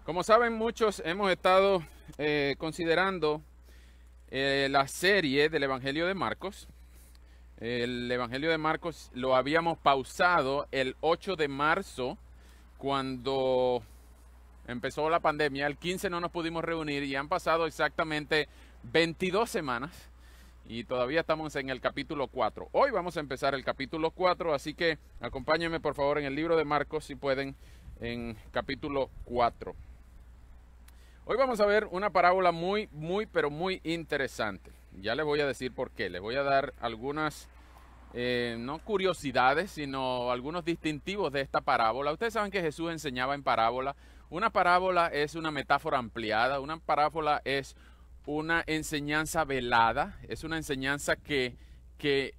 Como saben, muchos hemos estado considerando la serie del Evangelio de Marcos. El Evangelio de Marcos lo habíamos pausado el 8 de marzo cuando empezó la pandemia. El 15 no nos pudimos reunir y han pasado exactamente 22 semanas y todavía estamos en el capítulo 4. Hoy vamos a empezar el capítulo 4, así que acompáñenme por favor en el libro de Marcos si pueden, en capítulo 4. Hoy vamos a ver una parábola muy interesante. Ya les voy a decir por qué. Les voy a dar algunas, no curiosidades, sino algunos distintivos de esta parábola. Ustedes saben que Jesús enseñaba en parábola. Una parábola es una metáfora ampliada. Una parábola es una enseñanza velada. Es una enseñanza que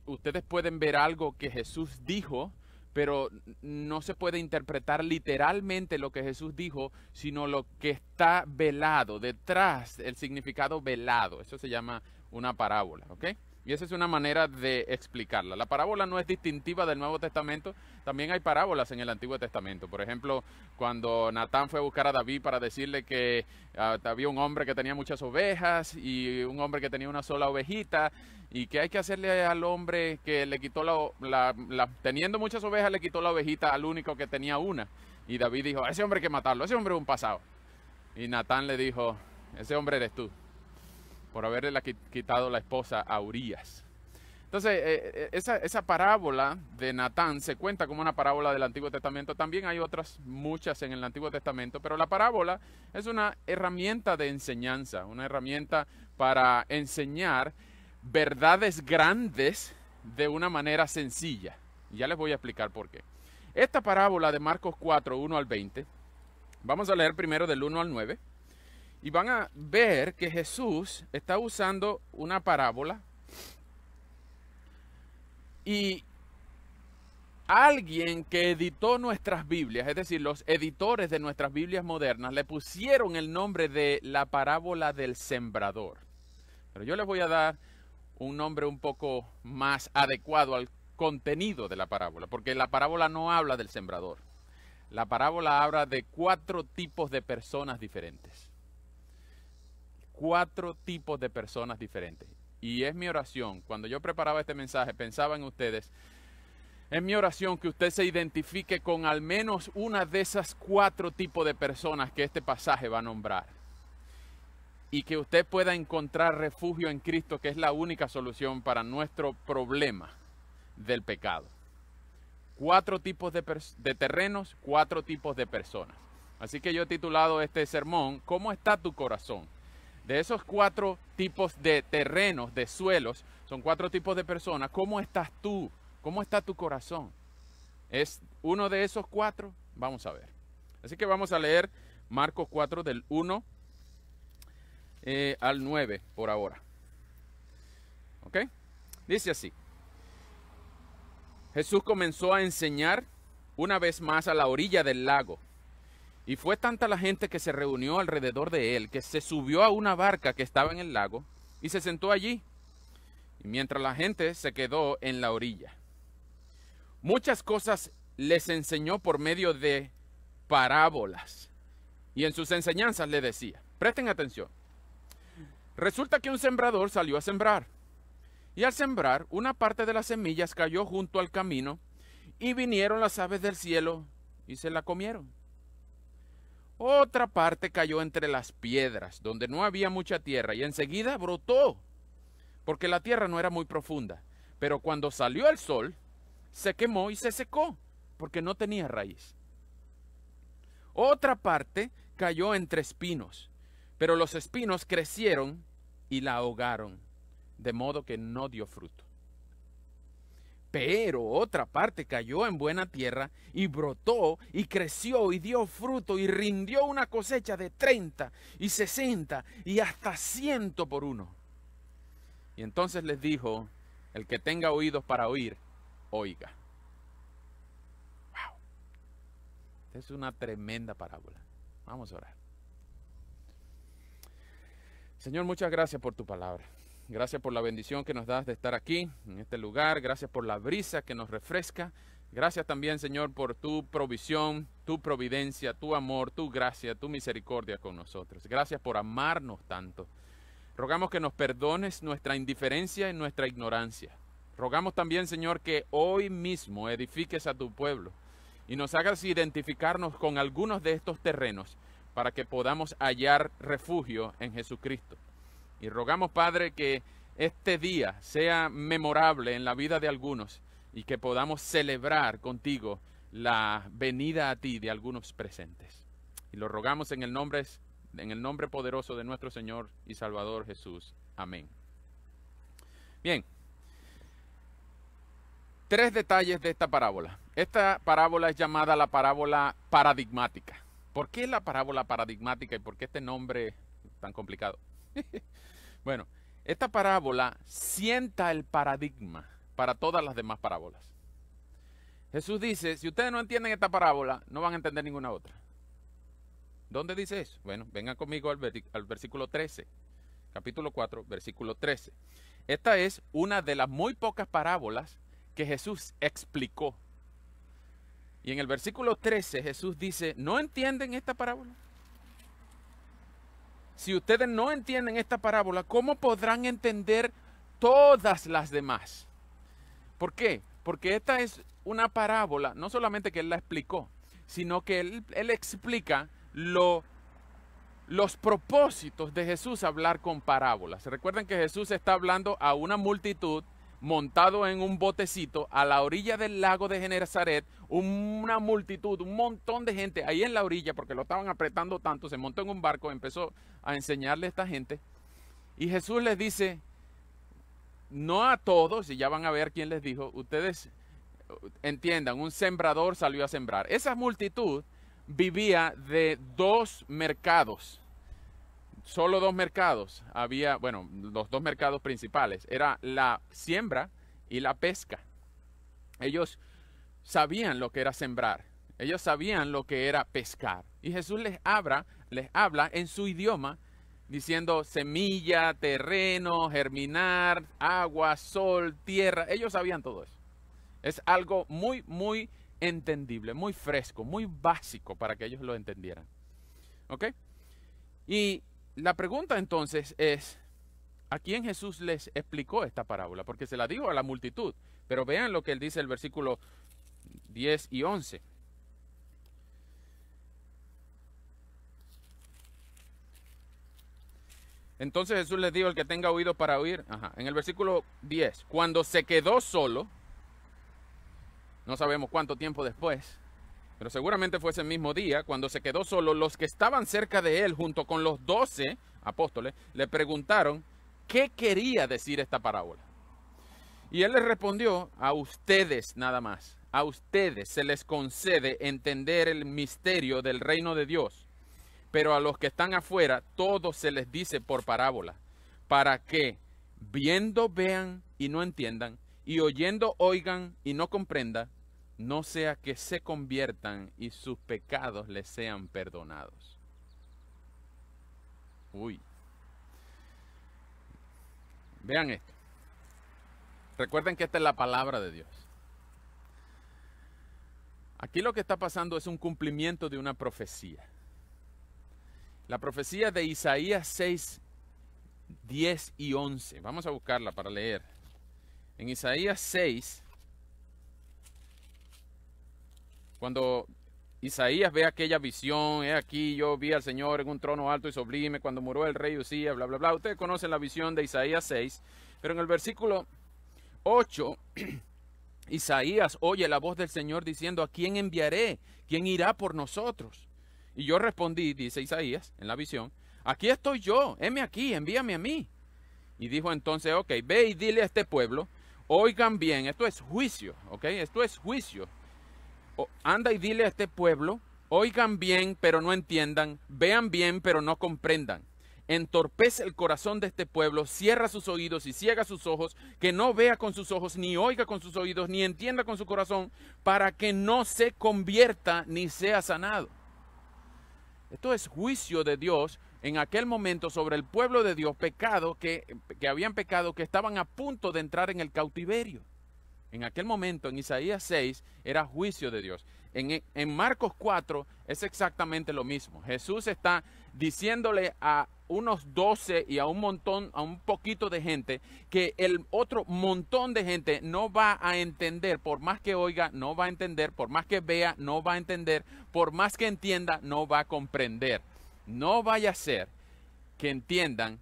ustedes pueden ver algo que Jesús dijo, pero no se puede interpretar literalmente lo que Jesús dijo, sino lo que está velado, detrás, el significado velado. Eso se llama una parábola, ¿ok? Y esa es una manera de explicarla. La parábola no es distintiva del Nuevo Testamento. También hay parábolas en el Antiguo Testamento. Por ejemplo, cuando Natán fue a buscar a David para decirle que había un hombre que tenía muchas ovejas y un hombre que tenía una sola ovejita, y que hay que hacerle al hombre que le quitó teniendo muchas ovejas, le quitó la ovejita al único que tenía una. Y David dijo, ese hombre hay que matarlo, ese hombre es un pasado. Y Natán le dijo, ese hombre eres tú, por haberle quitado la esposa a Urías. Entonces, esa parábola de Natán se cuenta como una parábola del Antiguo Testamento. También hay otras muchas en el Antiguo Testamento, pero la parábola es una herramienta de enseñanza, una herramienta para enseñar verdades grandes de una manera sencilla. Ya les voy a explicar por qué. Esta parábola de Marcos 4, 1 al 20, vamos a leer primero del 1 al 9, y van a ver que Jesús está usando una parábola y alguien que editó nuestras Biblias, es decir, los editores de nuestras Biblias modernas, le pusieron el nombre de la parábola del sembrador. Pero yo les voy a dar un nombre un poco más adecuado al contenido de la parábola, porque la parábola no habla del sembrador. La parábola habla de 4 tipos de personas diferentes. 4 tipos de personas diferentes. Y es mi oración, cuando yo preparaba este mensaje, pensaba en ustedes. Es mi oración que usted se identifique con al menos una de esas 4 tipos de personas que este pasaje va a nombrar. Y que usted pueda encontrar refugio en Cristo, que es la única solución para nuestro problema del pecado. 4 tipos de terrenos, 4 tipos de personas. Así que yo he titulado este sermón, ¿cómo está tu corazón? De esos 4 tipos de terrenos, de suelos, son 4 tipos de personas. ¿Cómo estás tú? ¿Cómo está tu corazón? ¿Es uno de esos 4? Vamos a ver. Así que vamos a leer Marcos 4 del 1 al 9 por ahora. ¿Ok? Dice así. Jesús comenzó a enseñar una vez más a la orilla del lago. Y fue tanta la gente que se reunió alrededor de él, que se subió a una barca que estaba en el lago y se sentó allí, y mientras la gente se quedó en la orilla. Muchas cosas les enseñó por medio de parábolas, y en sus enseñanzas le decía, presten atención, resulta que un sembrador salió a sembrar, y al sembrar una parte de las semillas cayó junto al camino, y vinieron las aves del cielo y se la comieron. Otra parte cayó entre las piedras, donde no había mucha tierra, y enseguida brotó, porque la tierra no era muy profunda. Pero cuando salió el sol, se quemó y se secó, porque no tenía raíz. Otra parte cayó entre espinos, pero los espinos crecieron y la ahogaron, de modo que no dio fruto. Pero otra parte cayó en buena tierra y brotó y creció y dio fruto y rindió una cosecha de 30 y 60 y hasta 100 por uno. Y entonces les dijo, el que tenga oídos para oír, oiga. Wow. Esta es una tremenda parábola. Vamos a orar. Señor, muchas gracias por tu palabra. Gracias por la bendición que nos das de estar aquí, en este lugar. Gracias por la brisa que nos refresca. Gracias también, Señor, por tu provisión, tu providencia, tu amor, tu gracia, tu misericordia con nosotros. Gracias por amarnos tanto. Rogamos que nos perdones nuestra indiferencia y nuestra ignorancia. Rogamos también, Señor, que hoy mismo edifiques a tu pueblo y nos hagas identificarnos con algunos de estos terrenos para que podamos hallar refugio en Jesucristo. Y rogamos, Padre, que este día sea memorable en la vida de algunos y que podamos celebrar contigo la venida a ti de algunos presentes. Y lo rogamos en el nombre poderoso de nuestro Señor y Salvador Jesús. Amén. Bien. 3 detalles de esta parábola. Esta parábola es llamada la parábola paradigmática. ¿Por qué la parábola paradigmática y por qué este nombre tan complicado? Bueno, esta parábola sienta el paradigma para todas las demás parábolas. Jesús dice, si ustedes no entienden esta parábola, no van a entender ninguna otra. ¿Dónde dice eso? Bueno, vengan conmigo al versículo 13, capítulo 4, versículo 13. Esta es una de las muy pocas parábolas que Jesús explicó. Y en el versículo 13 Jesús dice, ¿no entienden esta parábola? Si ustedes no entienden esta parábola, ¿cómo podrán entender todas las demás? ¿Por qué? Porque esta es una parábola, no solamente que él la explicó, sino que él explica los propósitos de Jesús hablar con parábolas. Recuerden que Jesús está hablando a una multitud montado en un botecito a la orilla del lago de Genesaret, una multitud, un montón de gente ahí en la orilla porque lo estaban apretando tanto, se montó en un barco, empezó a enseñarle a esta gente y Jesús les dice, no a todos, y ya van a ver quién les dijo, ustedes entiendan, un sembrador salió a sembrar. Esa multitud vivía de 2 mercados. Solo 2 mercados había, bueno, los 2 mercados principales, era la siembra y la pesca. Ellos sabían lo que era sembrar, ellos sabían lo que era pescar. Y Jesús les habla en su idioma, diciendo semilla, terreno, germinar, agua, sol, tierra. Ellos sabían todo eso. Es algo muy, muy entendible, muy fresco, muy básico para que ellos lo entendieran. ¿Ok? Y la pregunta entonces es, ¿a quién Jesús les explicó esta parábola? Porque se la dijo a la multitud, pero vean lo que él dice en el versículo 10 y 11. Entonces Jesús les dijo, el que tenga oído para oír, en el versículo 10, cuando se quedó solo, no sabemos cuánto tiempo después, pero seguramente fue ese mismo día, cuando se quedó solo, los que estaban cerca de él, junto con los 12 apóstoles, le preguntaron qué quería decir esta parábola. Y él les respondió, a ustedes nada más, a ustedes se les concede entender el misterio del reino de Dios, pero a los que están afuera, todo se les dice por parábola, para que viendo vean y no entiendan, y oyendo oigan y no comprendan, no sea que se conviertan y sus pecados les sean perdonados. Uy. Vean esto. Recuerden que esta es la palabra de Dios. Aquí lo que está pasando es un cumplimiento de una profecía. La profecía de Isaías 6, 10 y 11. Vamos a buscarla para leer. En Isaías 6, cuando Isaías ve aquella visión, aquí yo vi al Señor en un trono alto y sublime, cuando murió el rey Usías, bla, bla, bla. Ustedes conocen la visión de Isaías 6, pero en el versículo 8, Isaías oye la voz del Señor diciendo, ¿a quién enviaré? ¿Quién irá por nosotros? Y yo respondí, dice Isaías en la visión, aquí estoy yo, heme aquí, envíame a mí. Y dijo entonces, ok, ve y dile a este pueblo, oigan bien, esto es juicio, ok, esto es juicio. Anda y dile a este pueblo, oigan bien pero no entiendan, vean bien pero no comprendan. Entorpece el corazón de este pueblo, cierra sus oídos y ciega sus ojos, que no vea con sus ojos, ni oiga con sus oídos, ni entienda con su corazón, para que no se convierta ni sea sanado. Esto es juicio de Dios en aquel momento sobre el pueblo de Dios, que habían pecado, que estaban a punto de entrar en el cautiverio. En aquel momento, en Isaías 6, era juicio de Dios. En Marcos 4 es exactamente lo mismo. Jesús está diciéndole a unos 12 y a un montón, a un poquito de gente, que el otro montón de gente no va a entender, por más que oiga, no va a entender, por más que vea, no va a entender, por más que entienda, no va a comprender. No vaya a ser que entiendan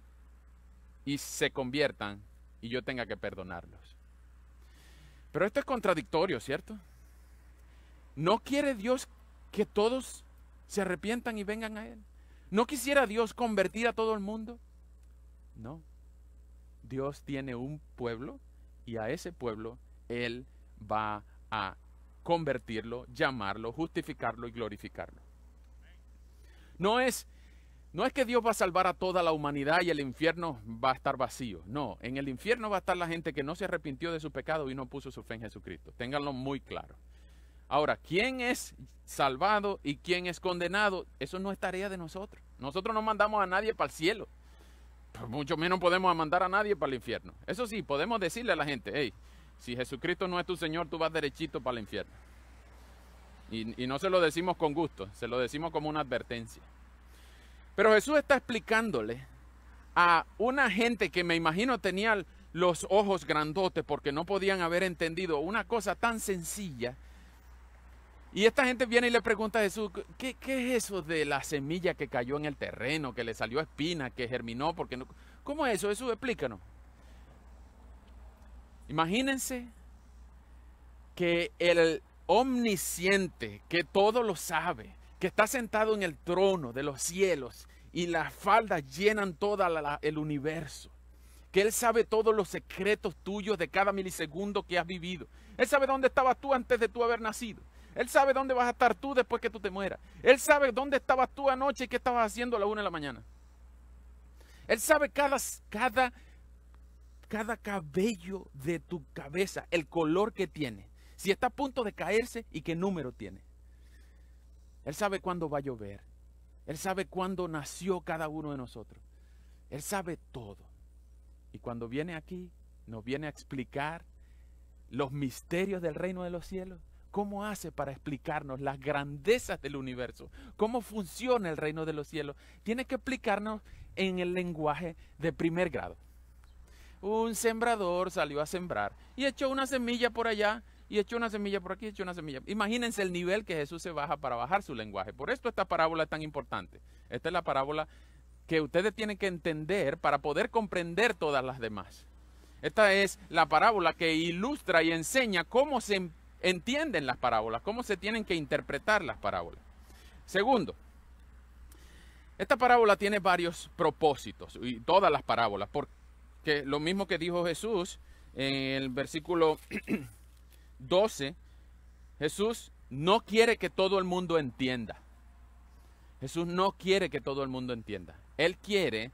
y se conviertan y yo tenga que perdonarlos. Pero esto es contradictorio, ¿cierto? ¿No quiere Dios que todos se arrepientan y vengan a Él? ¿No quisiera Dios convertir a todo el mundo? No. Dios tiene un pueblo y a ese pueblo Él va a convertirlo, llamarlo, justificarlo y glorificarlo. No es que Dios va a salvar a toda la humanidad y el infierno va a estar vacío. No, en el infierno va a estar la gente que no se arrepintió de su pecado y no puso su fe en Jesucristo. Ténganlo muy claro. Ahora, ¿quién es salvado y quién es condenado? Eso no es tarea de nosotros. Nosotros no mandamos a nadie para el cielo. Pues mucho menos podemos mandar a nadie para el infierno. Eso sí, podemos decirle a la gente, hey, si Jesucristo no es tu Señor, tú vas derechito para el infierno. Y no se lo decimos con gusto, se lo decimos como una advertencia. Pero Jesús está explicándole a una gente que me imagino tenía los ojos grandotes porque no podían haber entendido una cosa tan sencilla. Y esta gente viene y le pregunta a Jesús, ¿qué es eso de la semilla que cayó en el terreno, que le salió espina, que germinó? Porque no, ¿cómo es eso? Jesús, explícanos. Imagínense que el omnisciente, que todo lo sabe, que está sentado en el trono de los cielos y las faldas llenan todo el universo, que Él sabe todos los secretos tuyos de cada milisegundo que has vivido. Él sabe dónde estabas tú antes de tú haber nacido. Él sabe dónde vas a estar tú después que tú te mueras. Él sabe dónde estabas tú anoche y qué estabas haciendo a la 1 de la mañana. Él sabe cada cabello de tu cabeza, el color que tiene, si está a punto de caerse y qué número tiene. Él sabe cuándo va a llover. Él sabe cuándo nació cada uno de nosotros. Él sabe todo. Y cuando viene aquí, nos viene a explicar los misterios del reino de los cielos. ¿Cómo hace para explicarnos las grandezas del universo? ¿Cómo funciona el reino de los cielos? Tiene que explicarnos en el lenguaje de primer grado. Un sembrador salió a sembrar y echó una semilla por allá y echó una semilla por aquí, echó una semilla. Imagínense el nivel que Jesús se baja para bajar su lenguaje. Por esto esta parábola es tan importante. Esta es la parábola que ustedes tienen que entender para poder comprender todas las demás. Esta es la parábola que ilustra y enseña cómo se entienden las parábolas, cómo se tienen que interpretar las parábolas. Segundo, esta parábola tiene varios propósitos, y todas las parábolas, porque lo mismo que dijo Jesús en el versículo 12, Jesús no quiere que todo el mundo entienda. Jesús no quiere que todo el mundo entienda. Él quiere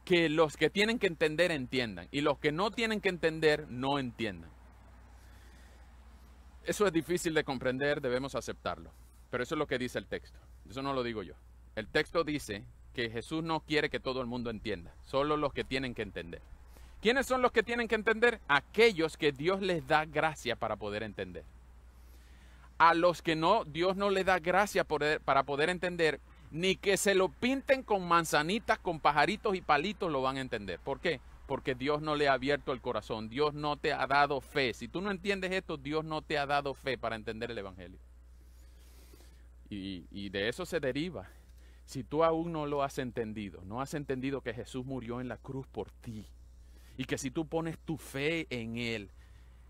que los que tienen que entender entiendan, y los que no tienen que entender no entiendan. Eso es difícil de comprender, debemos aceptarlo. Pero eso es lo que dice el texto. Eso no lo digo yo. El texto dice que Jesús no quiere que todo el mundo entienda, solo los que tienen que entender. ¿Quiénes son los que tienen que entender? Aquellos que Dios les da gracia para poder entender. A los que no, Dios no les da gracia para poder entender, ni que se lo pinten con manzanitas, con pajaritos y palitos lo van a entender. ¿Por qué? Porque Dios no le ha abierto el corazón, Dios no te ha dado fe. Si tú no entiendes esto, Dios no te ha dado fe para entender el Evangelio. Y de eso se deriva. Si tú aún no lo has entendido, no has entendido que Jesús murió en la cruz por ti, y que si tú pones tu fe en Él,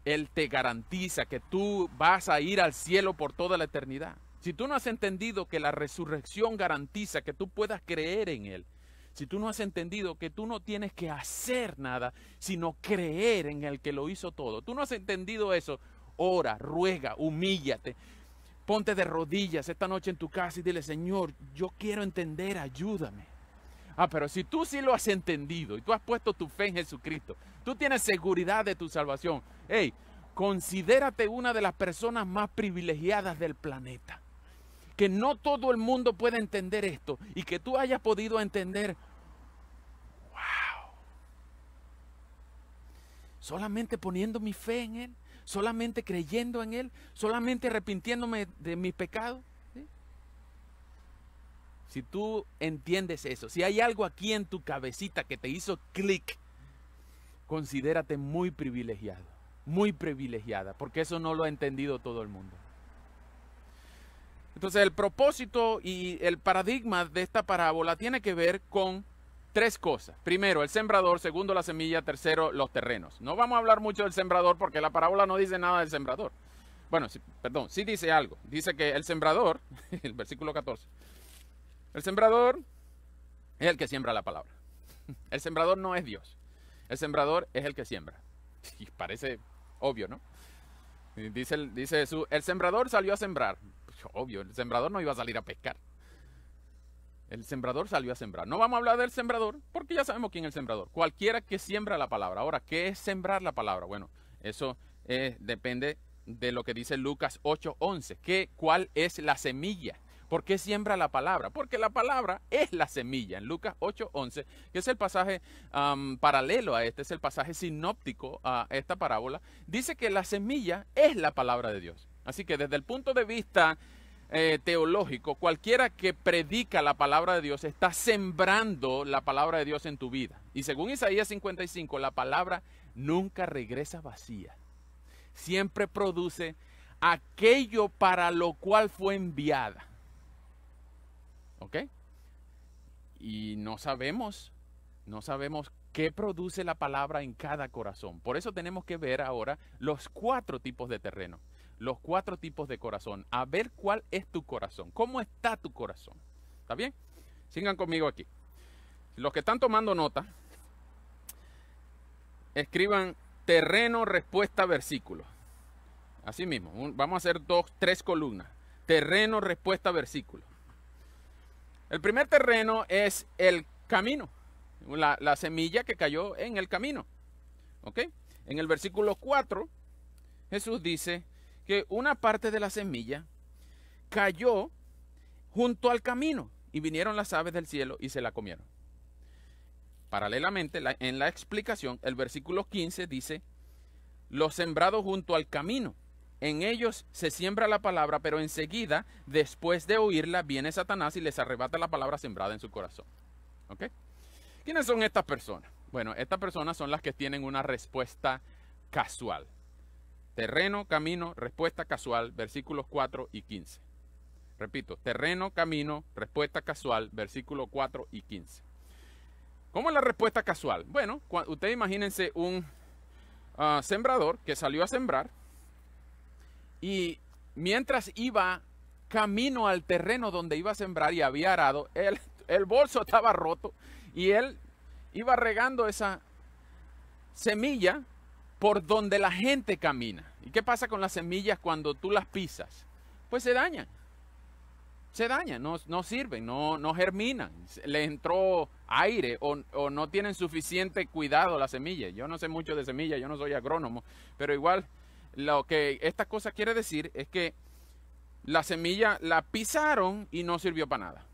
Él te garantiza que tú vas a ir al cielo por toda la eternidad. Si tú no has entendido que la resurrección garantiza que tú puedas creer en Él, si tú no has entendido que tú no tienes que hacer nada, sino creer en el que lo hizo todo. Tú no has entendido eso. Ora, ruega, humíllate. Ponte de rodillas esta noche en tu casa y dile, Señor, yo quiero entender, ayúdame. Pero si tú sí lo has entendido y tú has puesto tu fe en Jesucristo, tú tienes seguridad de tu salvación. Hey, considérate una de las personas más privilegiadas del planeta. Que no todo el mundo puede entender esto y que tú hayas podido entender. ¡Wow! Solamente poniendo mi fe en Él, solamente creyendo en Él, solamente arrepintiéndome de mis pecados. ¿Sí? Si tú entiendes eso, si hay algo aquí en tu cabecita que te hizo clic, considérate muy privilegiado, muy privilegiada, porque eso no lo ha entendido todo el mundo. Entonces el propósito y el paradigma de esta parábola tiene que ver con tres cosas. Primero, el sembrador. Segundo, la semilla. Tercero, los terrenos. No vamos a hablar mucho del sembrador porque la parábola no dice nada del sembrador. Bueno, sí, perdón, sí dice algo. Dice que el sembrador, el versículo 14, el sembrador es el que siembra la palabra. El sembrador no es Dios. El sembrador es el que siembra. Y parece obvio, ¿no? Dice Jesús, el sembrador salió a sembrar. Obvio, el sembrador no iba a salir a pescar. El sembrador salió a sembrar. No vamos a hablar del sembrador porque ya sabemos quién es el sembrador. Cualquiera que siembra la palabra. Ahora, ¿qué es sembrar la palabra? Bueno, eso depende de lo que dice Lucas 8:11. ¿Cuál es la semilla? ¿Por qué siembra la palabra? Porque la palabra es la semilla. En Lucas 8:11, que es el pasaje paralelo a este, es el pasaje sinóptico a esta parábola, dice que la semilla es la palabra de Dios. Así que desde el punto de vista teológico, cualquiera que predica la palabra de Dios está sembrando la palabra de Dios en tu vida. Y según Isaías 55, la palabra nunca regresa vacía. Siempre produce aquello para lo cual fue enviada. ¿Ok? Y no sabemos qué produce la palabra en cada corazón. Por eso tenemos que ver ahora los 4 tipos de terreno. Los 4 tipos de corazón, a ver cuál es tu corazón, cómo está tu corazón. ¿Está bien? Sigan conmigo aquí. Los que están tomando nota, escriban terreno, respuesta, versículo. Así mismo, vamos a hacer 3 columnas. Terreno, respuesta, versículo. El primer terreno es el camino, la semilla que cayó en el camino. ¿Ok? En el versículo 4, Jesús dice que una parte de la semilla cayó junto al camino y vinieron las aves del cielo y se la comieron. Paralelamente, en la explicación, el versículo 15 dice, los sembrados junto al camino. En ellos se siembra la palabra, pero enseguida, después de oírla, viene Satanás y les arrebata la palabra sembrada en su corazón. ¿Ok? ¿Quiénes son estas personas? Bueno, estas personas son las que tienen una respuesta casual. Terreno, camino, respuesta casual, versículos 4 y 15. Repito, terreno, camino, respuesta casual, versículos 4 y 15. ¿Cómo es la respuesta casual? Bueno, ustedes imagínense un sembrador que salió a sembrar y mientras iba camino al terreno donde iba a sembrar y había arado, el bolso estaba roto y él iba regando esa semilla por donde la gente camina. ¿Y qué pasa con las semillas cuando tú las pisas? Pues se dañan. Se dañan, no sirven, no germinan. Le entró aire o no tienen suficiente cuidado las semillas. Yo no sé mucho de semillas, yo no soy agrónomo, pero igual lo que esta cosa quiere decir es que la semilla la pisaron y no sirvió para nada.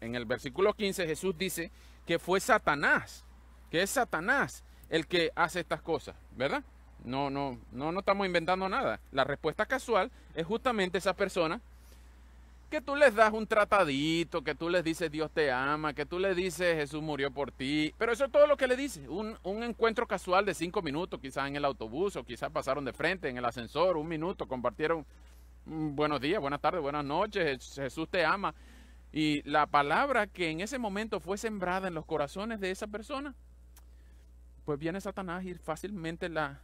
En el versículo 15 Jesús dice que fue Satanás, que es Satanás el que hace estas cosas, ¿verdad? No estamos inventando nada. La respuesta casual es justamente esa persona que tú les das un tratadito, que tú les dices Dios te ama, que tú les dices Jesús murió por ti, pero eso es todo lo que le dices. Un encuentro casual de 5 minutos, quizás en el autobús o quizás pasaron de frente en el ascensor, 1 minuto, compartieron buenos días, buenas tardes, buenas noches, Jesús te ama. Y la palabra que en ese momento fue sembrada en los corazones de esa persona, pues viene Satanás y fácilmente la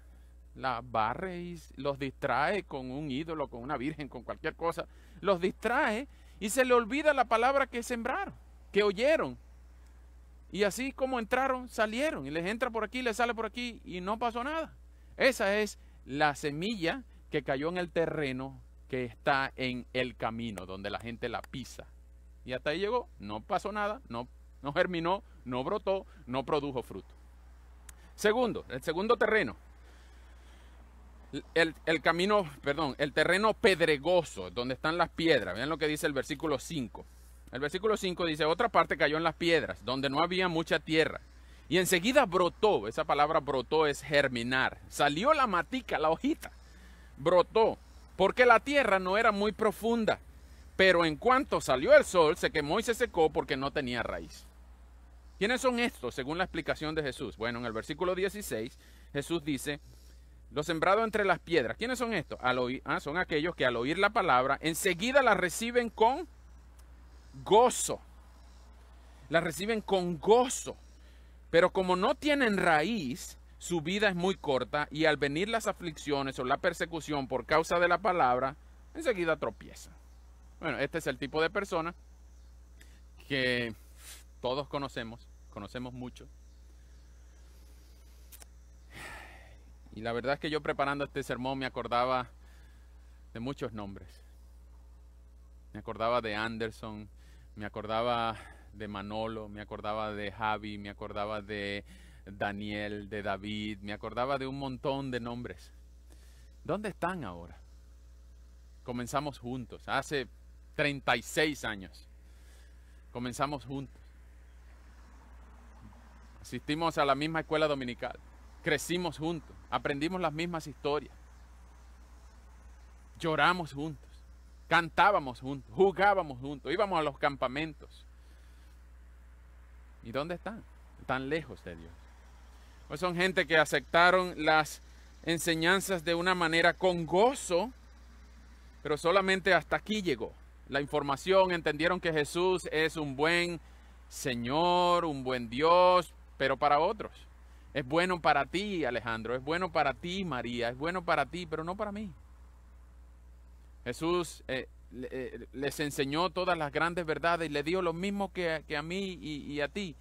barre y los distrae con un ídolo, con una virgen, con cualquier cosa. Los distrae y se le olvida la palabra que sembraron, que oyeron. Y así como entraron, salieron. Y les entra por aquí, les sale por aquí y no pasó nada. Esa es la semilla que cayó en el terreno que está en el camino, donde la gente la pisa. Y hasta ahí llegó, no pasó nada, no germinó, no brotó, no produjo fruto. Segundo, el segundo terreno. El terreno pedregoso, donde están las piedras. Vean lo que dice el versículo 5. El versículo 5 dice, otra parte cayó en las piedras, donde no había mucha tierra. Y enseguida brotó, esa palabra brotó es germinar. Salió la matica, la hojita, brotó, porque la tierra no era muy profunda. Pero en cuanto salió el sol, se quemó y se secó porque no tenía raíz. ¿Quiénes son estos, según la explicación de Jesús? Bueno, en el versículo 16, Jesús dice, los sembrados entre las piedras. ¿Quiénes son estos? Son aquellos que al oír la palabra, enseguida la reciben con gozo. La reciben con gozo. Pero como no tienen raíz, su vida es muy corta y al venir las aflicciones o la persecución por causa de la palabra, enseguida tropiezan. Bueno, este es el tipo de persona que todos conocemos mucho. Y la verdad es que yo preparando este sermón me acordaba de muchos nombres. Me acordaba de Anderson, me acordaba de Manolo, me acordaba de Javi, me acordaba de Daniel, de David, me acordaba de un montón de nombres. ¿Dónde están ahora? Comenzamos juntos, hace 36 años. Comenzamos juntos. Asistimos a la misma escuela dominical. Crecimos juntos. Aprendimos las mismas historias. Lloramos juntos. Cantábamos juntos. Jugábamos juntos. Íbamos a los campamentos. ¿Y dónde están? Están lejos de Dios. Pues son gente que aceptaron las enseñanzas de una manera con gozo, pero solamente hasta aquí llegó. La información, entendieron que Jesús es un buen Señor, un buen Dios, pero para otros. Es bueno para ti, Alejandro, es bueno para ti, María, es bueno para ti, pero no para mí. Jesús les enseñó todas las grandes verdades y le dio lo mismo que a mí y a ti,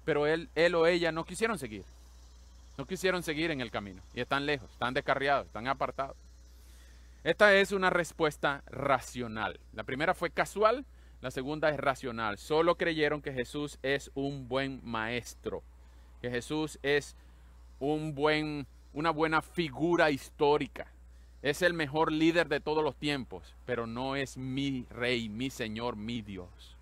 pero él o ella no quisieron seguir. No quisieron seguir en el camino y están lejos, están descarriados, están apartados. Esta es una respuesta racional. La primera fue casual, la segunda es racional. Solo creyeron que Jesús es un buen maestro, que Jesús es una buena figura histórica. Es el mejor líder de todos los tiempos, pero no es mi rey, mi Señor, mi Dios.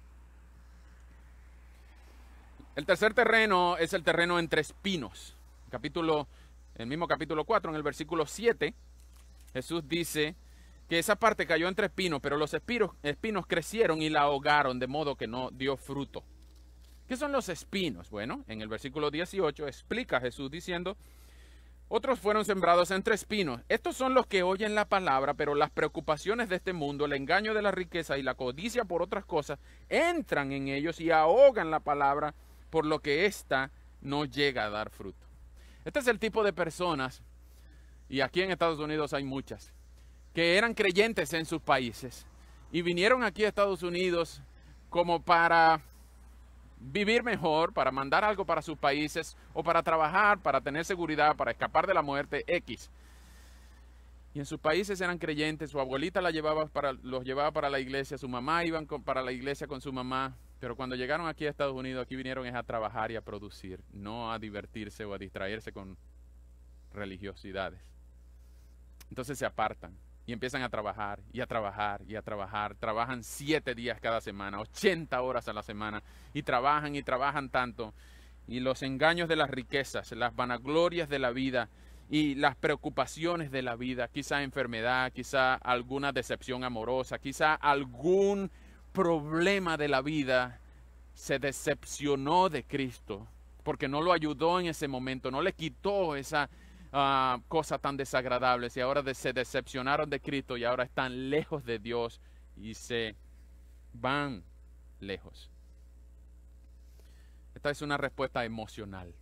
El tercer terreno es el terreno entre espinos. El mismo capítulo 4, en el versículo 7, Jesús dice que esa parte cayó entre espinos, pero los espinos crecieron y la ahogaron, de modo que no dio fruto. ¿Qué son los espinos? Bueno, en el versículo 18 explica Jesús diciendo, otros fueron sembrados entre espinos. Estos son los que oyen la palabra, pero las preocupaciones de este mundo, el engaño de la riqueza y la codicia por otras cosas, entran en ellos y ahogan la palabra, por lo que ésta no llega a dar fruto. Este es el tipo de personas, y aquí en Estados Unidos hay muchas, que eran creyentes en sus países y vinieron aquí a Estados Unidos como para vivir mejor, para mandar algo para sus países o para trabajar, para tener seguridad, para escapar de la muerte X. Y en sus países eran creyentes, su abuelita los llevaba para la iglesia, su mamá iban para la iglesia con su mamá, pero cuando llegaron aquí a Estados Unidos, aquí vinieron a trabajar y a producir, no a divertirse o a distraerse con religiosidades. Entonces se apartan y empiezan a trabajar y a trabajar y a trabajar. Trabajan 7 días cada semana, 80 horas a la semana y trabajan tanto. Y los engaños de las riquezas, las vanaglorias de la vida y las preocupaciones de la vida, quizá enfermedad, quizá alguna decepción amorosa, quizá algún problema de la vida, se decepcionó de Cristo porque no lo ayudó en ese momento, no le quitó esa cosa tan desagradable y ahora se decepcionaron de Cristo y ahora están lejos de Dios y se van lejos. Esta es una respuesta emocional.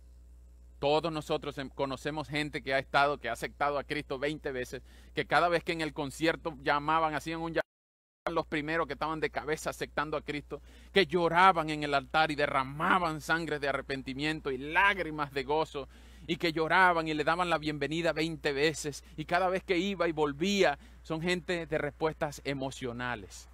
Todos nosotros conocemos gente que ha aceptado a Cristo 20 veces, que cada vez que en el concierto hacían un llamado, los primeros que estaban de cabeza aceptando a Cristo, que lloraban en el altar y derramaban sangre de arrepentimiento y lágrimas de gozo, y que lloraban y le daban la bienvenida 20 veces, y cada vez que iba y volvía, son gente de respuestas emocionales.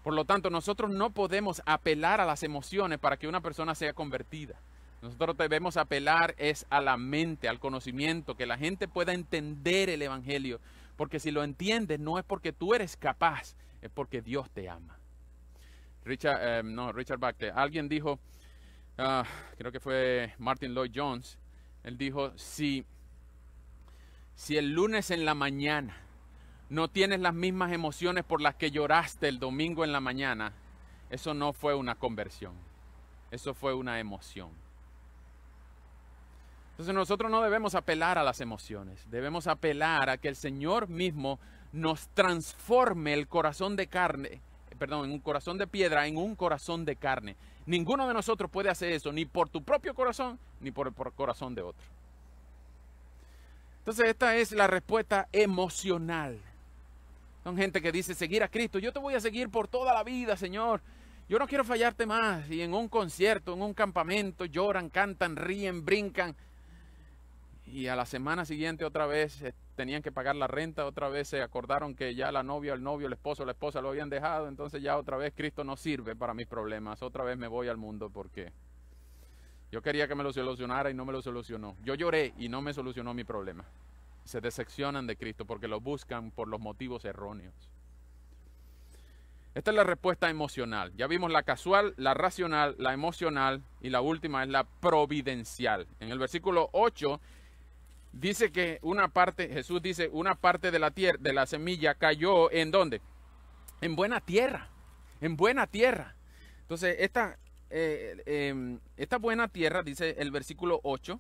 Por lo tanto, nosotros no podemos apelar a las emociones para que una persona sea convertida. Nosotros debemos apelar a la mente, al conocimiento, que la gente pueda entender el Evangelio, porque si lo entiendes no es porque tú eres capaz, es porque Dios te ama. Richard Bach, alguien dijo, creo que fue Martin Lloyd Jones, él dijo, si el lunes en la mañana no tienes las mismas emociones por las que lloraste el domingo en la mañana, eso no fue una conversión, eso fue una emoción. Entonces nosotros no debemos apelar a las emociones, debemos apelar a que el Señor mismo nos transforme el corazón de carne, en un corazón de piedra en un corazón de carne. Ninguno de nosotros puede hacer eso, ni por tu propio corazón, ni por el corazón de otro. Entonces esta es la respuesta emocional. Son gente que dice seguir a Cristo. Yo te voy a seguir por toda la vida, Señor. Yo no quiero fallarte más. Y en un concierto, en un campamento, lloran, cantan, ríen, brincan. Y a la semana siguiente otra vez tenían que pagar la renta. Otra vez se acordaron que ya la novia, el novio, el esposo, la esposa lo habían dejado. Entonces ya otra vez Cristo no sirve para mis problemas. Otra vez me voy al mundo porque yo quería que me lo solucionara y no me lo solucionó. Yo lloré y no me solucionó mi problema. Se decepcionan de Cristo porque lo buscan por los motivos erróneos. Esta es la respuesta emocional. Ya vimos la casual, la racional, la emocional y la última es la providencial. En el versículo 8 dice que una parte, Jesús dice, una parte de la tierra, de la semilla cayó ¿en dónde? En buena tierra. En buena tierra. Entonces, esta buena tierra, dice el versículo 8,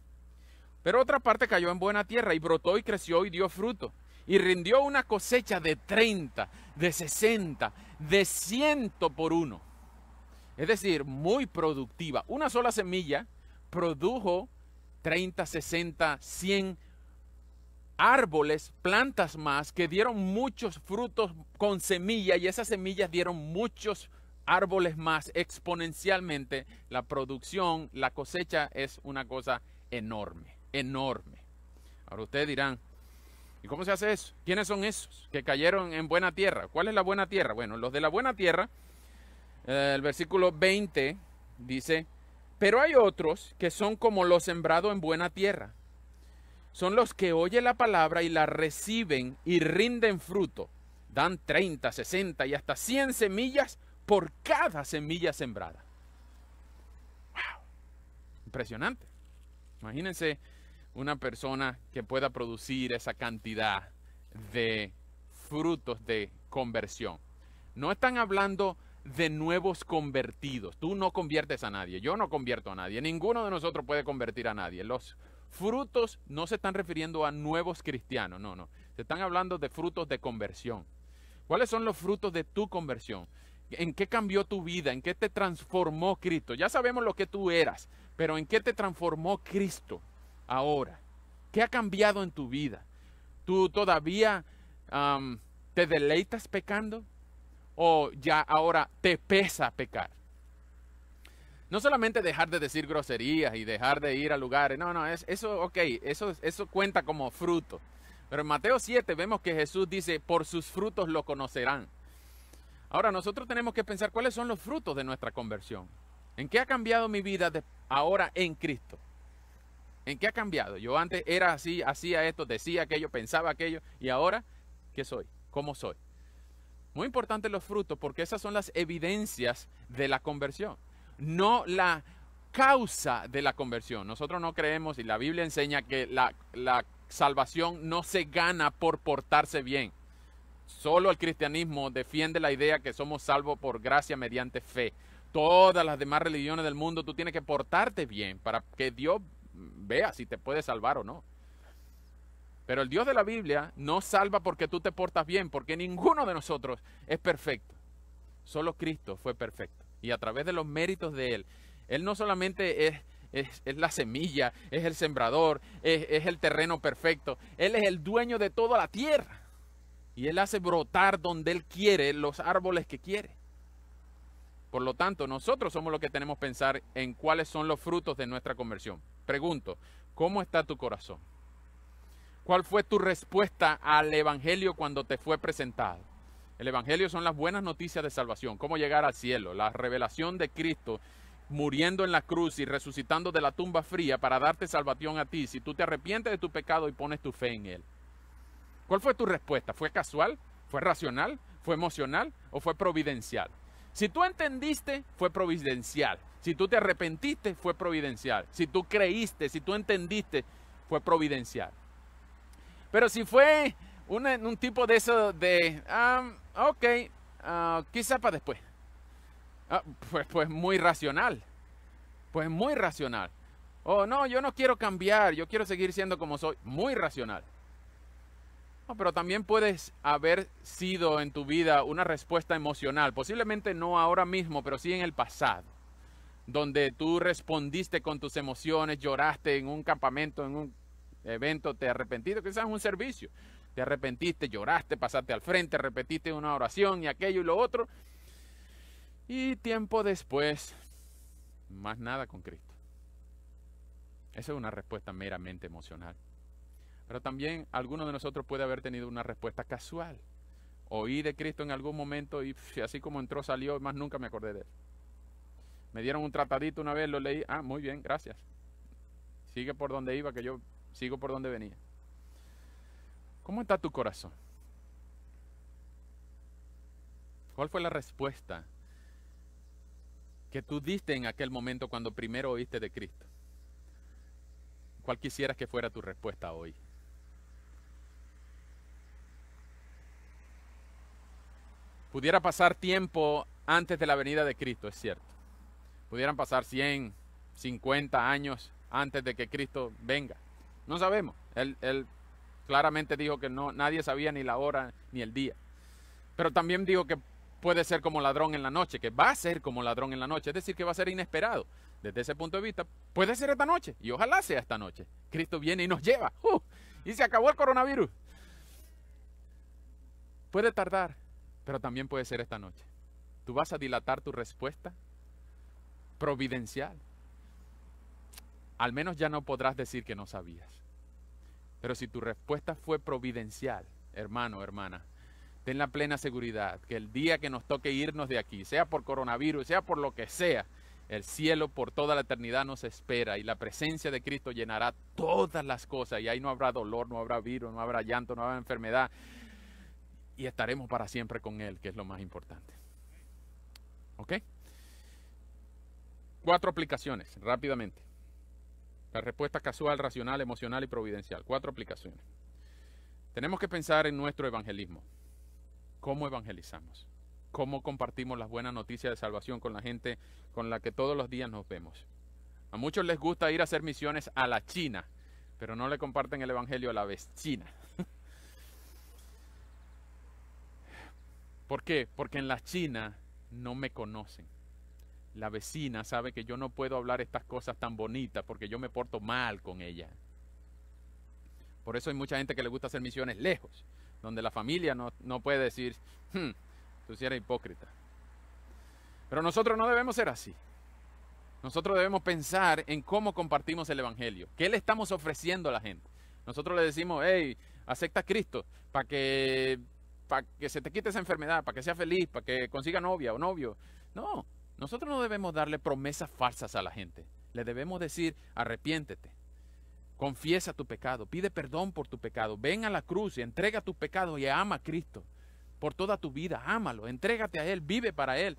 pero otra parte cayó en buena tierra y brotó y creció y dio fruto. Y rindió una cosecha de 30, de 60, de 100 por uno. Es decir, muy productiva. Una sola semilla produjo 30, 60, 100 árboles, plantas más, que dieron muchos frutos con semilla y esas semillas dieron muchos árboles más exponencialmente. La producción, la cosecha es una cosa enorme, enorme. Ahora ustedes dirán, ¿y cómo se hace eso? ¿Quiénes son esos que cayeron en buena tierra? ¿Cuál es la buena tierra? Bueno, los de la buena tierra, el versículo 20 dice, pero hay otros que son como los sembrados en buena tierra. Son los que oyen la palabra y la reciben y rinden fruto. Dan 30, 60 y hasta 100 semillas por cada semilla sembrada. ¡Wow! Impresionante. Imagínense una persona que pueda producir esa cantidad de frutos de conversión. No están hablando de nuevos convertidos. Tú no conviertes a nadie. Yo no convierto a nadie. Ninguno de nosotros puede convertir a nadie. Los frutos no se están refiriendo a nuevos cristianos. No, no. Se están hablando de frutos de conversión. ¿Cuáles son los frutos de tu conversión? ¿En qué cambió tu vida? ¿En qué te transformó Cristo? Ya sabemos lo que tú eras, pero ¿en qué te transformó Cristo ahora? ¿Qué ha cambiado en tu vida? ¿Tú todavía te deleitas pecando? ¿O ya ahora te pesa pecar? No solamente dejar de decir groserías y dejar de ir a lugares. No, no, eso, ok, eso cuenta como fruto. Pero en Mateo 7 vemos que Jesús dice, por sus frutos lo conocerán. Ahora nosotros tenemos que pensar cuáles son los frutos de nuestra conversión. ¿En qué ha cambiado mi vida ahora en Cristo? ¿En qué ha cambiado? Yo antes era así, hacía esto, decía aquello, pensaba aquello. ¿Y ahora qué soy? ¿Cómo soy? Muy importante los frutos porque esas son las evidencias de la conversión. No la causa de la conversión. Nosotros no creemos y la Biblia enseña que la salvación no se gana por portarse bien. Solo el cristianismo defiende la idea que somos salvos por gracia mediante fe. Todas las demás religiones del mundo tú tienes que portarte bien para que Dios vea si te puede salvar o no. Pero el Dios de la Biblia no salva porque tú te portas bien, porque ninguno de nosotros es perfecto. Solo Cristo fue perfecto. Y a través de los méritos de Él, Él no solamente es la semilla, es el sembrador, es el terreno perfecto. Él es el dueño de toda la tierra. Y Él hace brotar donde Él quiere los árboles que quiere. Por lo tanto, nosotros somos los que tenemos que pensar en cuáles son los frutos de nuestra conversión. Pregunto, ¿cómo está tu corazón? ¿Cuál fue tu respuesta al Evangelio cuando te fue presentado? El Evangelio son las buenas noticias de salvación, cómo llegar al cielo, la revelación de Cristo muriendo en la cruz y resucitando de la tumba fría para darte salvación a ti, si tú te arrepientes de tu pecado y pones tu fe en Él. ¿Cuál fue tu respuesta? ¿Fue casual? ¿Fue racional? ¿Fue emocional? ¿O fue providencial? Si tú entendiste, fue providencial. Si tú te arrepentiste, fue providencial. Si tú creíste, si tú entendiste, fue providencial. Pero si fue un tipo de eso de, ok, quizá para después. Pues muy racional. Pues muy racional. Oh, no, yo no quiero cambiar, yo quiero seguir siendo como soy. Muy racional. No, pero también puedes haber sido en tu vida una respuesta emocional. Posiblemente no ahora mismo, pero sí en el pasado. Donde tú respondiste con tus emociones, lloraste en un campamento, en un evento, te arrepentiste, quizás en un servicio. Te arrepentiste, lloraste, pasaste al frente, repetiste una oración y aquello y lo otro. Y tiempo después, más nada con Cristo. Esa es una respuesta meramente emocional. Pero también alguno de nosotros puede haber tenido una respuesta casual. Oí de Cristo en algún momento y así como entró, salió, y más nunca me acordé de él. Me dieron un tratadito una vez, lo leí. Muy bien, gracias. Sigue por donde iba, que yo sigo por donde venía. ¿Cómo está tu corazón? ¿Cuál fue la respuesta que tú diste en aquel momento cuando primero oíste de Cristo? ¿Cuál quisieras que fuera tu respuesta hoy? Pudiera pasar tiempo antes de la venida de Cristo, es cierto. Pudieran pasar 100, 50 años antes de que Cristo venga. No sabemos. Él claramente dijo que no, nadie sabía ni la hora ni el día. Pero también dijo que puede ser como ladrón en la noche, que va a ser como ladrón en la noche, es decir, que va a ser inesperado. Desde ese punto de vista, puede ser esta noche, y ojalá sea esta noche. Cristo viene y nos lleva, y se acabó el coronavirus. Puede tardar, pero también puede ser esta noche. ¿Tú vas a dilatar tu respuesta? Providencial. Al menos ya no podrás decir que no sabías. Pero si tu respuesta fue providencial, hermano, hermana, ten la plena seguridad que el día que nos toque irnos de aquí, sea por coronavirus, sea por lo que sea, el cielo por toda la eternidad nos espera y la presencia de Cristo llenará todas las cosas y ahí no habrá dolor, no habrá virus, no habrá llanto, no habrá enfermedad y estaremos para siempre con Él, que es lo más importante. ¿Ok? 4 aplicaciones, rápidamente. La respuesta casual, racional, emocional y providencial. 4 aplicaciones. Tenemos que pensar en nuestro evangelismo. ¿Cómo evangelizamos? ¿Cómo compartimos las buenas noticias de salvación con la gente con la que todos los días nos vemos? A muchos les gusta ir a hacer misiones a la China, pero no le comparten el evangelio a la vecina. ¿Por qué? Porque en la China no me conocen. La vecina sabe que yo no puedo hablar estas cosas tan bonitas porque yo me porto mal con ella. Por eso hay mucha gente que le gusta hacer misiones lejos, donde la familia no puede decir, tú sí eres hipócrita. Pero nosotros no debemos ser así. Nosotros debemos pensar en cómo compartimos el evangelio. ¿Qué le estamos ofreciendo a la gente? Nosotros le decimos, hey, acepta a Cristo para que se te quite esa enfermedad, para que sea feliz, para que consiga novia o novio. No, nosotros no debemos darle promesas falsas a la gente. Le debemos decir, arrepiéntete. Confiesa tu pecado, pide perdón por tu pecado, ven a la cruz y entrega tus pecados y ama a Cristo. Por toda tu vida, ámalo, entrégate a Él, vive para Él.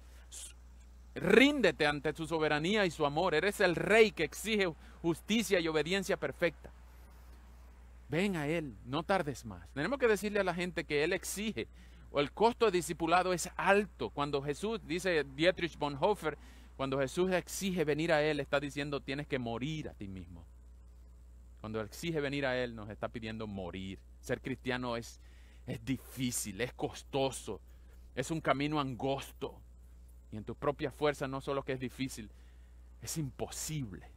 Ríndete ante su soberanía y su amor. Eres el Rey que exige justicia y obediencia perfecta. Ven a Él, no tardes más. Tenemos que decirle a la gente que Él exige, o el costo de discipulado es alto. Cuando Jesús, dice Dietrich Bonhoeffer, cuando Jesús exige venir a Él, está diciendo tienes que morir a ti mismo. Cuando exige venir a Él, nos está pidiendo morir. Ser cristiano es difícil, es costoso, es un camino angosto. Y en tus propias fuerzas no solo que es difícil, es imposible.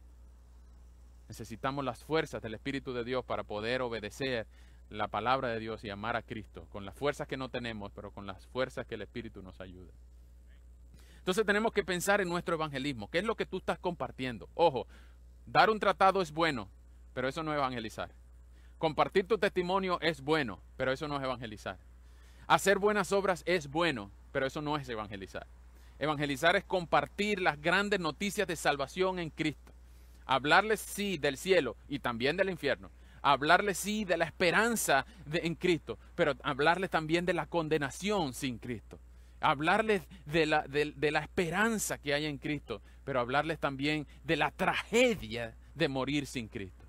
Necesitamos las fuerzas del Espíritu de Dios para poder obedecer la palabra de Dios y amar a Cristo, con las fuerzas que no tenemos, pero con las fuerzas que el Espíritu nos ayuda. Entonces tenemos que pensar en nuestro evangelismo. ¿Qué es lo que tú estás compartiendo? Ojo, dar un tratado es bueno, pero eso no es evangelizar. Compartir tu testimonio es bueno, pero eso no es evangelizar. Hacer buenas obras es bueno, pero eso no es evangelizar. Evangelizar es compartir las grandes noticias de salvación en Cristo. Hablarles sí del cielo y también del infierno. Hablarles sí de la esperanza en Cristo, pero hablarles también de la condenación sin Cristo. hablarles de la esperanza que hay en Cristo, pero hablarles también de la tragedia de morir sin Cristo.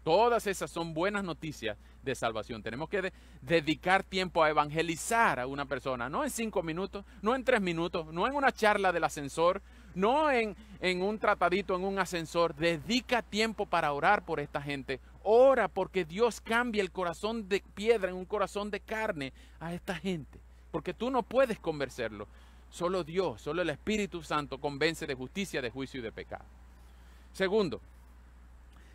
Todas esas son buenas noticias de salvación. Tenemos que dedicar tiempo a evangelizar a una persona, no en 5 minutos, no en 3 minutos, no en una charla del ascensor, no en un tratadito en un ascensor. Dedica tiempo para orar por esta gente. Ora porque Dios cambie el corazón de piedra en un corazón de carne a esta gente. Porque tú no puedes convencerlo. Solo Dios, solo el Espíritu Santo convence de justicia, de juicio y de pecado. Segundo,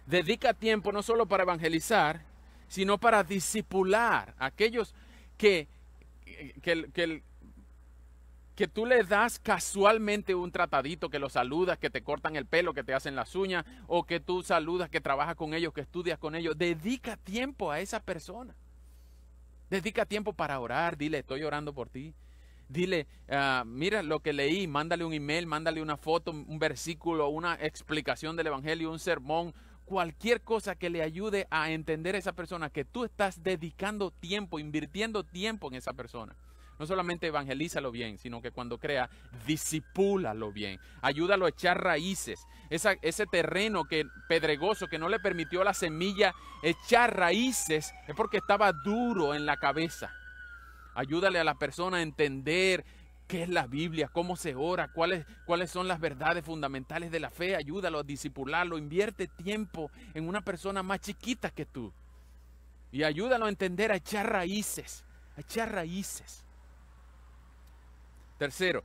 dedica tiempo no solo para evangelizar, sino para discipular a aquellos que tú le das casualmente un tratadito, que los saludas, que te cortan el pelo, que te hacen las uñas, o que tú saludas, que trabajas con ellos, que estudias con ellos. Dedica tiempo a esa persona. Dedica tiempo para orar. Dile, estoy orando por ti. Dile, mira lo que leí, mándale un email, mándale una foto, un versículo, una explicación del evangelio, un sermón, cualquier cosa que le ayude a entender a esa persona que tú estás dedicando tiempo, invirtiendo tiempo en esa persona. No solamente evangelízalo bien, sino que cuando crea, disipúlalo bien. Ayúdalo a echar raíces. Ese terreno pedregoso que no le permitió a la semilla echar raíces es porque estaba duro en la cabeza. Ayúdale a la persona a entender qué es la Biblia, cómo se ora, cuáles son las verdades fundamentales de la fe. Ayúdalo a discipularlo. Invierte tiempo en una persona más chiquita que tú. Y ayúdalo a entender, a echar raíces. A echar raíces. Tercero,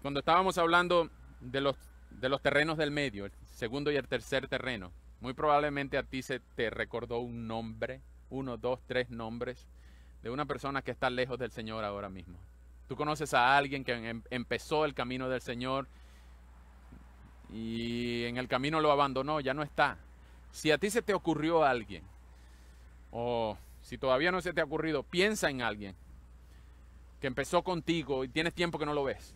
cuando estábamos hablando de los terrenos del medio, el segundo y el tercer terreno, muy probablemente a ti se te recordó un nombre, 1, 2, 3 nombres de una persona que está lejos del Señor ahora mismo. Tú conoces a alguien que empezó el camino del Señor y en el camino lo abandonó, ya no está. Si a ti se te ocurrió a alguien, o si todavía no se te ha ocurrido, piensa en alguien que empezó contigo y tienes tiempo que no lo ves.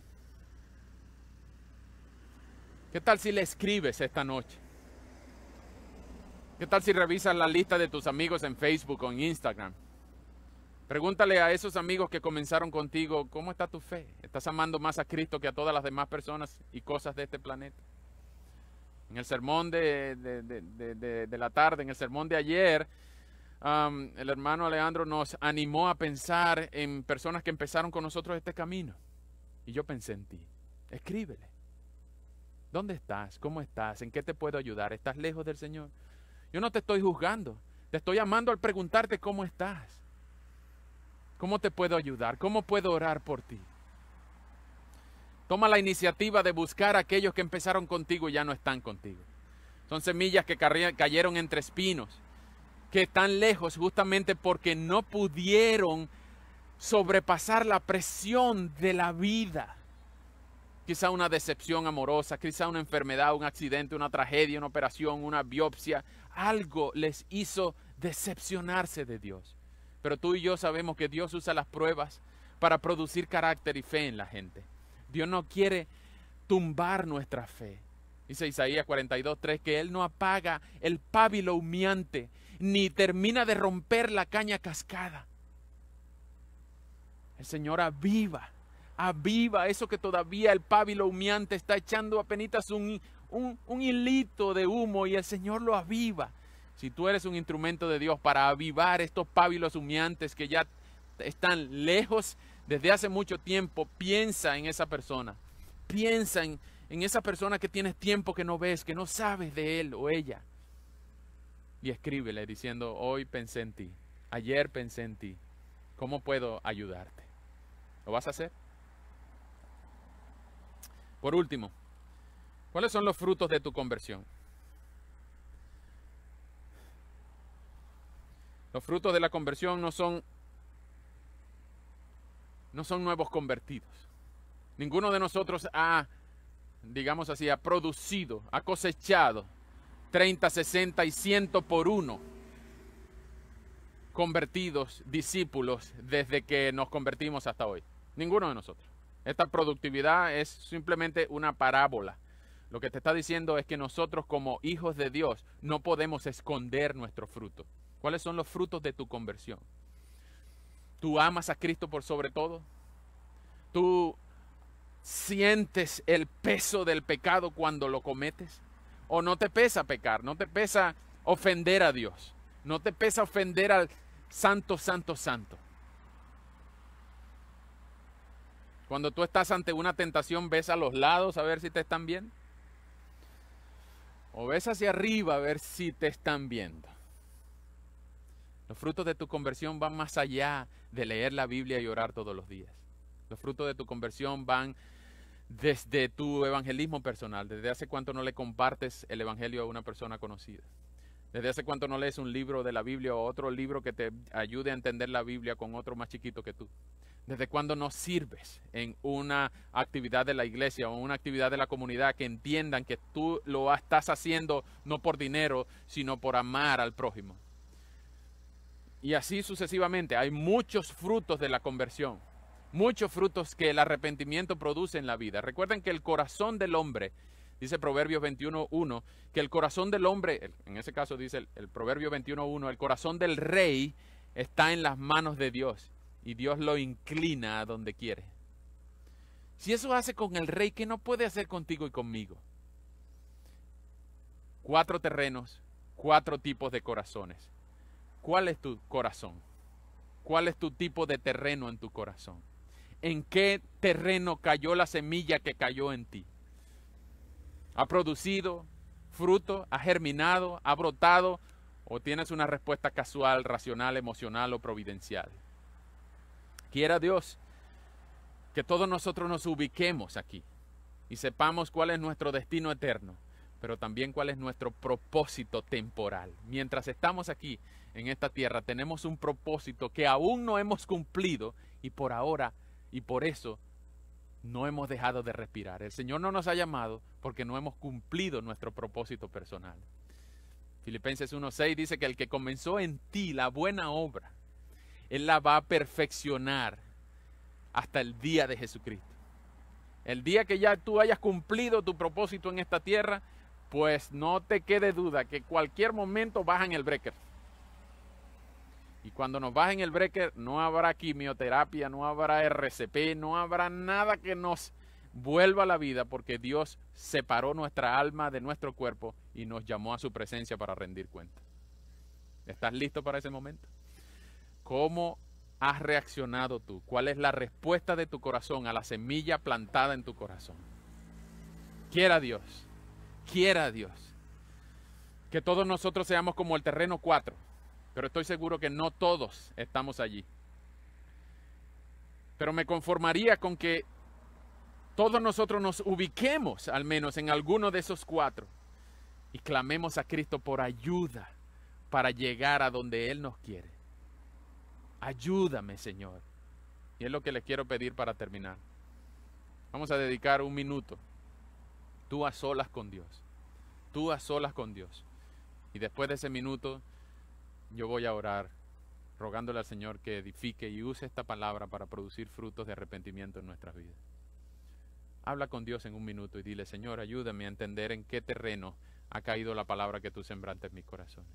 ¿Qué tal si le escribes esta noche? ¿Qué tal si revisas la lista de tus amigos en Facebook o en Instagram? Pregúntale a esos amigos que comenzaron contigo, ¿cómo está tu fe? ¿Estás amando más a Cristo que a todas las demás personas y cosas de este planeta? En el sermón de la tarde, en el sermón de ayer, el hermano Alejandro nos animó a pensar en personas que empezaron con nosotros este camino. Y yo pensé en ti. Escríbele. ¿Dónde estás? ¿Cómo estás? ¿En qué te puedo ayudar? ¿Estás lejos del Señor? Yo no te estoy juzgando. Te estoy amando al preguntarte cómo estás. ¿Cómo te puedo ayudar? ¿Cómo puedo orar por ti? Toma la iniciativa de buscar a aquellos que empezaron contigo y ya no están contigo. Son semillas que cayeron entre espinos, que están lejos justamente porque no pudieron sobrepasar la presión de la vida. Quizá una decepción amorosa, quizá una enfermedad, un accidente, una tragedia, una operación, una biopsia. Algo les hizo decepcionarse de Dios. Pero tú y yo sabemos que Dios usa las pruebas para producir carácter y fe en la gente. Dios no quiere tumbar nuestra fe. Dice Isaías 42:3 que Él no apaga el pábilo humeante, ni termina de romper la caña cascada. El Señor aviva eso que todavía el pábilo humeante está echando apenas un hilito de humo y el Señor lo aviva. Si tú eres un instrumento de Dios para avivar estos pábilos humeantes que ya están lejos desde hace mucho tiempo, piensa en esa persona. Piensa en esa persona que tienes tiempo que no ves, que no sabes de él o ella. Y escríbele diciendo, hoy pensé en ti, ayer pensé en ti, ¿cómo puedo ayudarte? ¿Lo vas a hacer? Por último, ¿cuáles son los frutos de tu conversión? Los frutos de la conversión no son nuevos convertidos. Ninguno de nosotros digamos así, ha producido, ha cosechado 30, 60 y 100 por 1 convertidos, discípulos, desde que nos convertimos hasta hoy. Ninguno de nosotros. Esta productividad es simplemente una parábola. Lo que te está diciendo es que nosotros como hijos de Dios no podemos esconder nuestro fruto. ¿Cuáles son los frutos de tu conversión? ¿Tú amas a Cristo por sobre todo? ¿Tú sientes el peso del pecado cuando lo cometes? ¿O no te pesa pecar? ¿No te pesa ofender a Dios? ¿No te pesa ofender al santo, santo, santo? Cuando tú estás ante una tentación, ¿ves a los lados a ver si te están viendo? ¿O ves hacia arriba a ver si te están viendo? Los frutos de tu conversión van más allá de leer la Biblia y orar todos los días. Los frutos de tu conversión van desde tu evangelismo personal. ¿Desde hace cuánto no le compartes el evangelio a una persona conocida? ¿Desde hace cuánto no lees un libro de la Biblia o otro libro que te ayude a entender la Biblia con otro más chiquito que tú? ¿Desde cuándo no sirves en una actividad de la iglesia o una actividad de la comunidad que entiendan que tú lo estás haciendo no por dinero, sino por amar al prójimo? Y así sucesivamente. Hay muchos frutos de la conversión, muchos frutos que el arrepentimiento produce en la vida. Recuerden que el corazón del hombre, dice Proverbios 21:1, que el corazón del hombre, en ese caso dice el Proverbio 21:1, el corazón del rey está en las manos de Dios y Dios lo inclina a donde quiere. Si eso hace con el rey, ¿qué no puede hacer contigo y conmigo? 4 terrenos, 4 tipos de corazones. ¿Cuál es tu corazón? ¿Cuál es tu tipo de terreno en tu corazón? ¿En qué terreno cayó la semilla que cayó en ti? ¿Ha producido fruto? ¿Ha germinado? ¿Ha brotado? ¿O tienes una respuesta casual, racional, emocional o providencial? Quiera Dios que todos nosotros nos ubiquemos aquí y sepamos cuál es nuestro destino eterno, pero también cuál es nuestro propósito temporal. Mientras estamos aquí en esta tierra, tenemos un propósito que aún no hemos cumplido y por ahora y por eso no hemos dejado de respirar. El Señor no nos ha llamado porque no hemos cumplido nuestro propósito personal. Filipenses 1:6 dice que el que comenzó en ti la buena obra, Él la va a perfeccionar hasta el día de Jesucristo. El día que ya tú hayas cumplido tu propósito en esta tierra, pues no te quede duda que cualquier momento bajan el breaker. Y cuando nos bajen el breaker, no habrá quimioterapia, no habrá RCP, no habrá nada que nos vuelva a la vida, porque Dios separó nuestra alma de nuestro cuerpo y nos llamó a su presencia para rendir cuenta. ¿Estás listo para ese momento? ¿Cómo has reaccionado tú? ¿Cuál es la respuesta de tu corazón a la semilla plantada en tu corazón? Quiera Dios que todos nosotros seamos como el terreno 4, pero estoy seguro que no todos estamos allí. Pero me conformaría con que todos nosotros nos ubiquemos al menos en alguno de esos 4 y clamemos a Cristo por ayuda para llegar a donde Él nos quiere. Ayúdame, Señor. Y es lo que les quiero pedir para terminar. Vamos a dedicar un minuto, tú a solas con Dios. Tú a solas con Dios. Y después de ese minuto, yo voy a orar, rogándole al Señor que edifique y use esta palabra para producir frutos de arrepentimiento en nuestras vidas. Habla con Dios en un minuto y dile: Señor, ayúdame a entender en qué terreno ha caído la palabra que tú sembraste en mis corazones.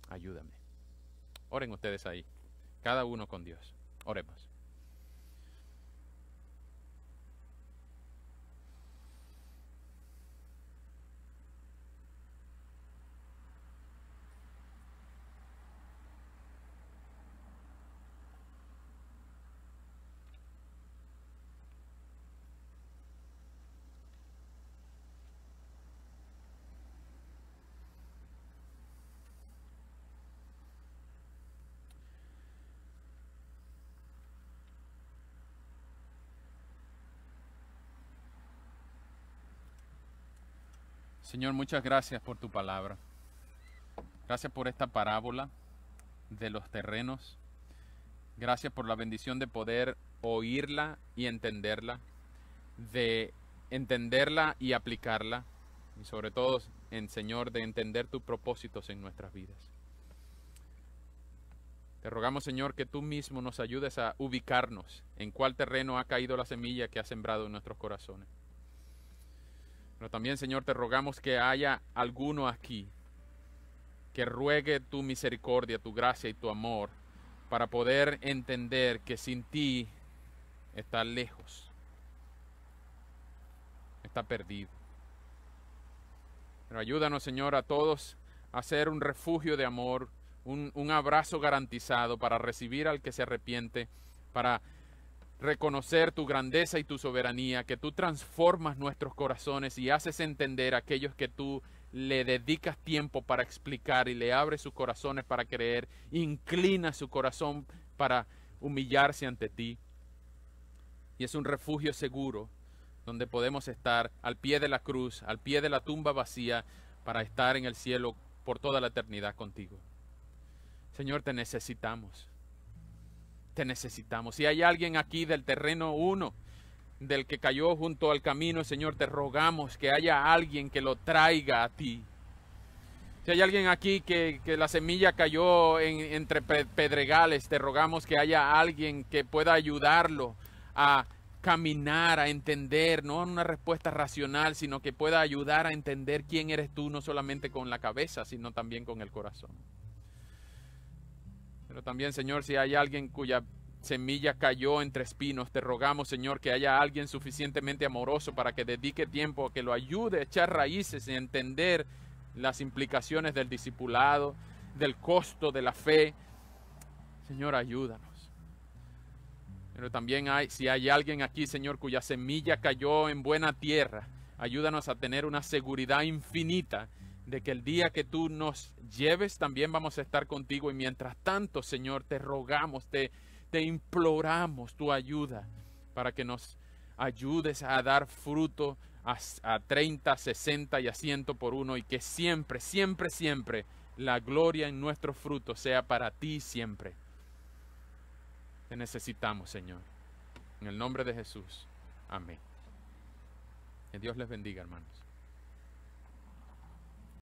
Ayúdame. Oren ustedes ahí, cada uno con Dios. Oremos. Señor, muchas gracias por tu palabra. Gracias por esta parábola de los terrenos. Gracias por la bendición de poder oírla y entenderla, de entenderla y aplicarla, y sobre todo, Señor, de entender tus propósitos en nuestras vidas. Te rogamos, Señor, que tú mismo nos ayudes a ubicarnos en cuál terreno ha caído la semilla que has sembrado en nuestros corazones. Pero también, Señor, te rogamos que haya alguno aquí que ruegue tu misericordia, tu gracia y tu amor para poder entender que sin ti está lejos, está perdido. Pero ayúdanos, Señor, a todos a ser un refugio de amor, un abrazo garantizado para recibir al que se arrepiente, para reconocer tu grandeza y tu soberanía, que tú transformas nuestros corazones y haces entender a aquellos que tú le dedicas tiempo para explicar y le abres sus corazones para creer, inclina su corazón para humillarse ante ti. Y es un refugio seguro donde podemos estar al pie de la cruz, al pie de la tumba vacía, para estar en el cielo por toda la eternidad contigo. Señor, te necesitamos. Te necesitamos. Si hay alguien aquí del terreno 1, del que cayó junto al camino, Señor, te rogamos que haya alguien que lo traiga a ti. Si hay alguien aquí que la semilla cayó entre pedregales, te rogamos que haya alguien que pueda ayudarlo a caminar, a entender, no una respuesta racional, sino que pueda ayudar a entender quién eres tú, no solamente con la cabeza, sino también con el corazón. Pero también, Señor, si hay alguien cuya semilla cayó entre espinos, te rogamos, Señor, que haya alguien suficientemente amoroso para que dedique tiempo, que lo ayude a echar raíces y a entender las implicaciones del discipulado, del costo de la fe. Señor, ayúdanos. Pero también si hay alguien aquí, Señor, cuya semilla cayó en buena tierra, ayúdanos a tener una seguridad infinita de que el día que tú nos lleves también vamos a estar contigo. Y mientras tanto, Señor, te rogamos, te imploramos tu ayuda para que nos ayudes a dar fruto a 30, 60 y a 100 por uno, y que siempre, siempre, siempre la gloria en nuestros frutos sea para ti siempre. Te necesitamos, Señor. En el nombre de Jesús. Amén. Que Dios les bendiga, hermanos.